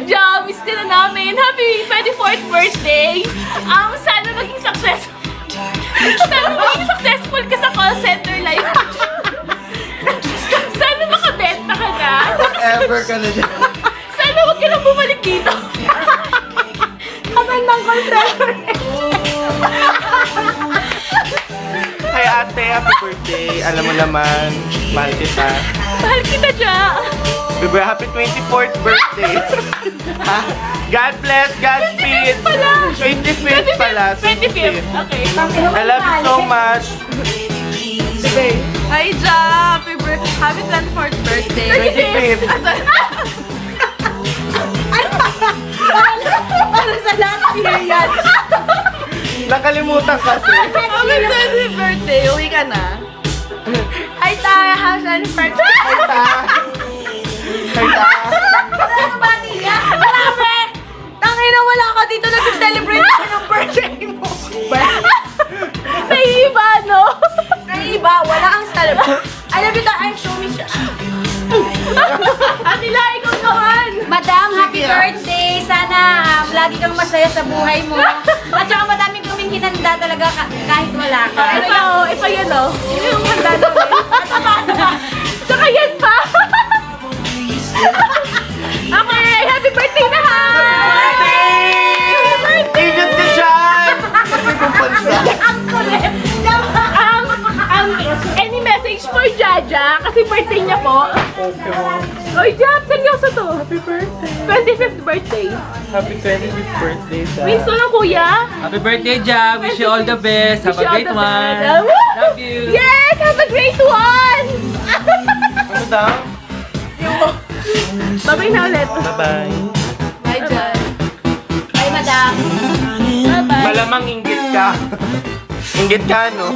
Ja, miss ka na namin. Happy 24th birthday. Sana maging successful. Sana maging successful ka sa call center life. Sana makabenta ka na. Ever ka na dyan. Sana huwag ka nang bumalik dito. Kaman ng call center. Hi ate, happy birthday. Alam mo naman, mahal kita. Mahal kita, Ja. Happy 24th birthday. Ha? God bless, Godspeed. 25th pala. 25th. Okay. I love you so much. Hi, Ja. Happy birthday. Happy 24th birthday. 25th. Para sa last year yan. Nakalimutan kasi. Happy 20th birthday. Uwi ka na. Hi, Ta. Happy 20th birthday. Hi ta. Hi ta. Grabe! Tangina, wala ka dito nag-celebrate ka ng birthday mo. Naiiba, no? Naiiba, wala ang celebrate. Alam mo, I'm so miss you. Atila, ikaw naman. Madam, happy birthday! Sana lagi kang masaya sa buhay mo. At saka madami kaming hinanda talaga kahit wala ka. Ito yan, oh. Yung handa namin. Saka yan pa. Okay, happy birthday na, ha! Ingat ka dyan! Kasi kung pansa. Any message for Jaja? Kasi birthday niya po. Oy, Jab, seryoso to. Happy birthday. 25th birthday. Happy 25th birthday sa... Miss ko ng kuya. Happy birthday, Ja! Wish you all the best. Have Wish a you all great the one. best. Love you. Yes, have a great one. Ano daw? Bye-bye na ulit. Bye-bye. Bye, Jan. Bye, madam. Bye-bye. Malamang inggit ka. Inggit ka, no?